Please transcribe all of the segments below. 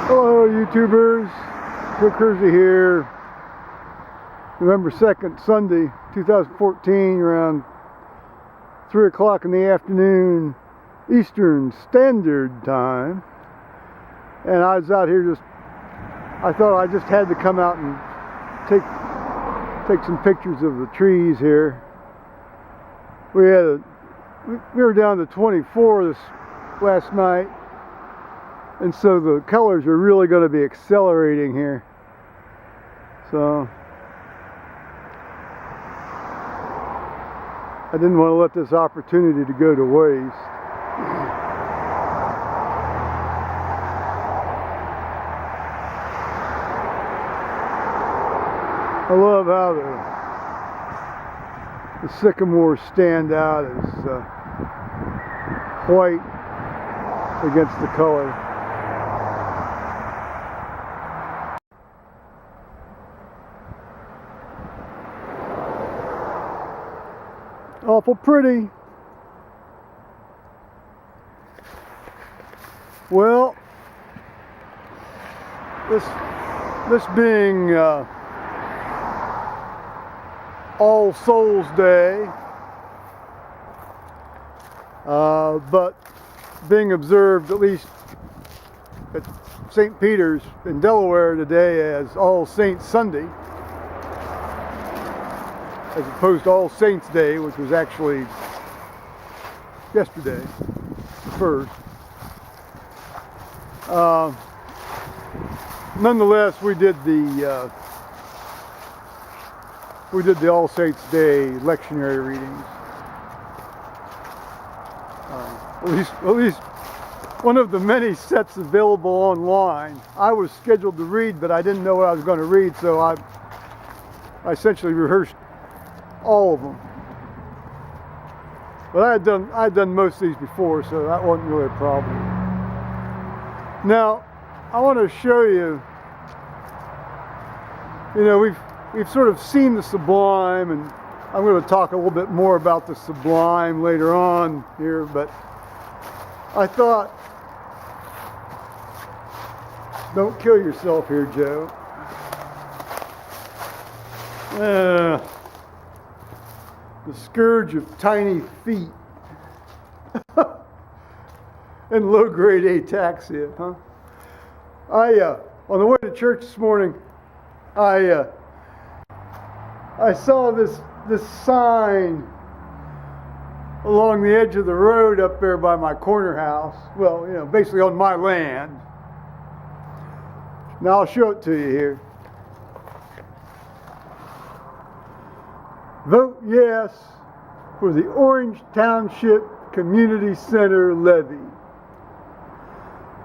Hello YouTubers, Joe Cruzy here. November 2nd, Sunday, 2014, around 3 o'clock in the afternoon, Eastern Standard Time. And I was out here I thought I just had to come out and take some pictures of the trees here. We were down to 24 this last night. And so the colors are really going to be accelerating here. So I didn't want to let this opportunity to go to waste. I love how the sycamores stand out as white against the color. Awful pretty. Well, this being All Souls Day, but being observed at least at St. Peter's in Delaware today as All Saints Sunday, as opposed to All Saints Day, which was actually yesterday, the first. Nonetheless, we did the All Saints Day lectionary readings. At least one of the many sets available online. I was scheduled to read, but I didn't know what I was going to read, so I essentially rehearsed all of them. But I had done most of these before, so that wasn't really a problem. Now, I want to show you, we've sort of seen the sublime, and I'm going to talk a little bit more about the sublime later on here, but I thought, don't kill yourself here, Joe. The scourge of tiny feet and low-grade ataxia, huh? On the way to church this morning, I saw this sign along the edge of the road up there by my corner house. Well, basically on my land. Now I'll show it to you here. Vote yes for the Orange Township Community Center levy.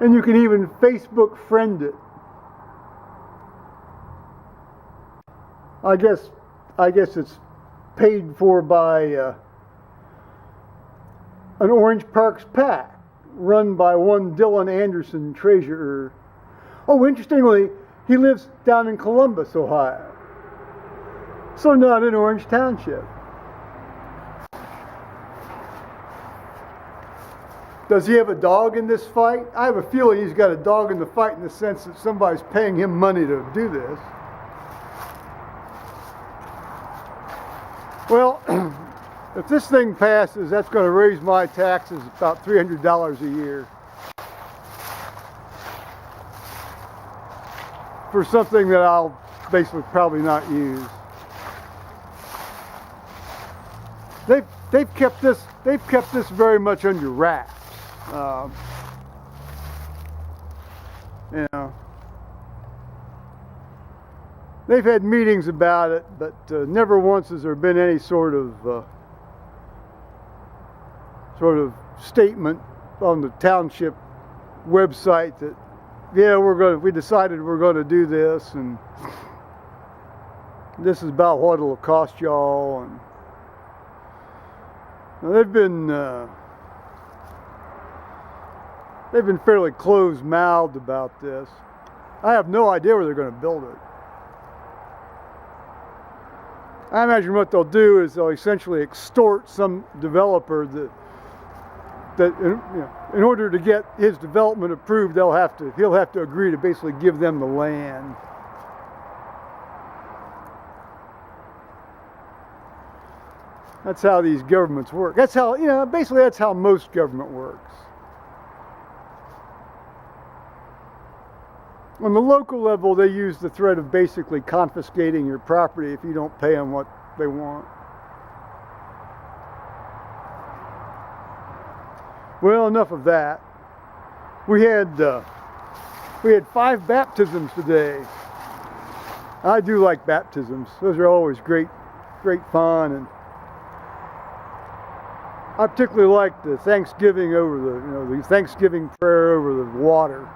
And you can even Facebook friend it. I guess it's paid for by an Orange Parks PAC run by one Dylan Anderson, treasurer. Oh, interestingly, he lives down in Columbus, Ohio. So not in Orange Township. Does he have a dog in this fight? I have a feeling he's got a dog in the fight in the sense that somebody's paying him money to do this. Well, if this thing passes, that's going to raise my taxes about $300 a year. For something that I'll basically probably not use. They've kept this very much under wraps. They've had meetings about it, but never once has there been any sort of statement on the township website that we decided we're going to do this, and this is about what it'll cost y'all. And they've been fairly closed-mouthed about this. I have no idea where they're going to build it. I imagine what they'll do is they'll essentially extort some developer that in order to get his development approved, he'll have to agree to basically give them the land. That's how these governments work. That's how, basically that's how most government works. On the local level, they use the threat of basically confiscating your property if you don't pay them what they want. Well, enough of that. We had 5 baptisms today. I do like baptisms. Those are always great fun, and I particularly like the Thanksgiving over the Thanksgiving prayer over the water.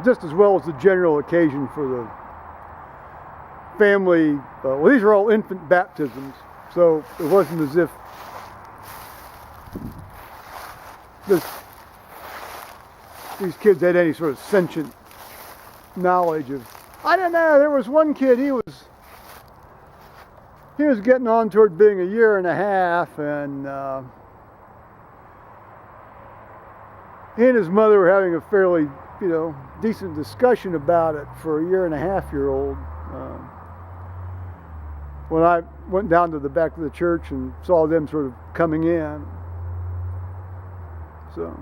Just as well as the general occasion for the family. Well, these are all infant baptisms, so it wasn't as if these kids had any sort of sentient knowledge of. I don't know. There was one kid. He was getting on toward being a year and a half, and he and his mother were having a fairly, decent discussion about it for a year and a half-year-old. When I went down to the back of the church and saw them sort of coming in. So,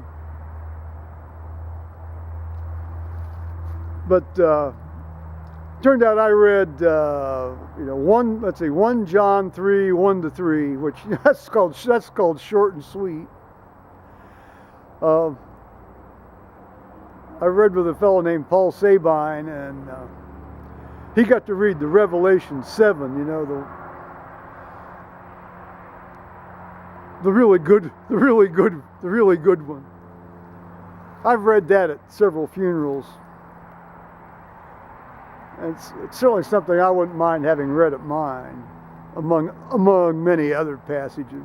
but turned out I read, 1 John 3, 1-3, which that's called short and sweet. I read with a fellow named Paul Sabine, and he got to read the Revelation 7. The really good one. I've read that at several funerals. And it's certainly something I wouldn't mind having read at mine, among many other passages.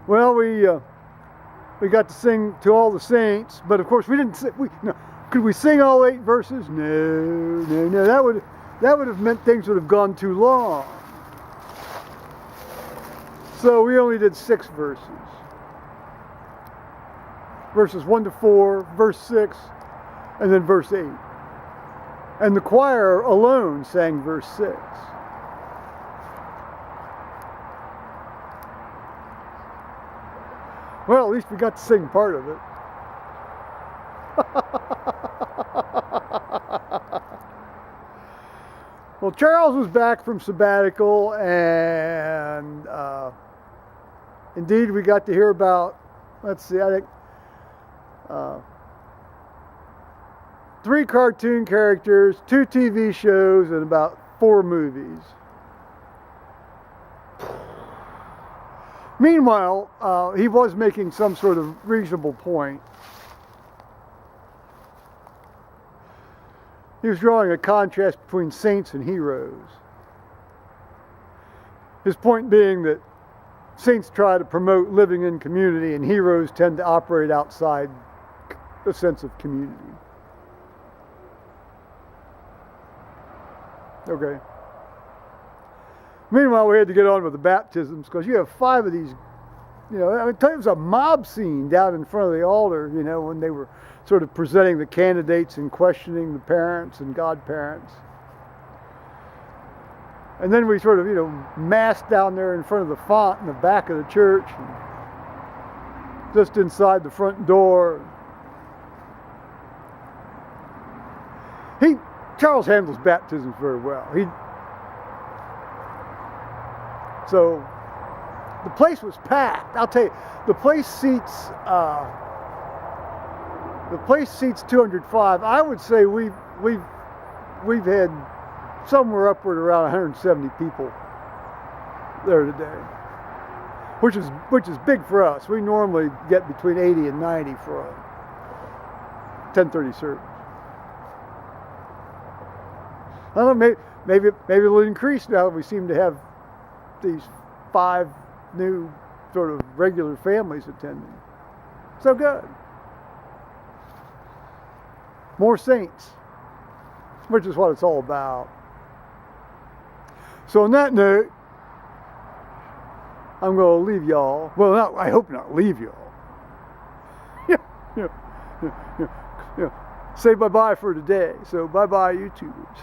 Well, we got to sing to all the saints, but of course we didn't. Could we sing all 8 verses? No. That would have meant things would have gone too long. So we only did 6 verses. Verses 1-4, verse 6, and then verse 8. And the choir alone sang verse 6. Well, at least we got to sing part of it. Well, Charles was back from sabbatical, and indeed we got to hear about, I think, 3 cartoon characters, 2 TV shows, and about 4 movies. Meanwhile, he was making some sort of reasonable point. He was drawing a contrast between saints and heroes. His point being that saints try to promote living in community, and heroes tend to operate outside a sense of community. Okay. Meanwhile, we had to get on with the baptisms, because you have 5 of these, it was a mob scene down in front of the altar, when they were sort of presenting the candidates and questioning the parents and godparents. And then we sort of, massed down there in front of the font in the back of the church, and just inside the front door. Charles handles baptisms very well. So the place was packed. I'll tell you, the place seats 205. I would say we've had somewhere upward around 170 people there today, which is big for us. We normally get between 80 and 90 for a 10:30 service. I don't know, maybe it'll increase now that we seem to have these 5 new sort of regular families attending. So good. More saints, which is what it's all about. So on that note, I'm going to leave y'all. Well, I hope not leave y'all. Yeah. Say bye-bye for today. So bye-bye, YouTubers.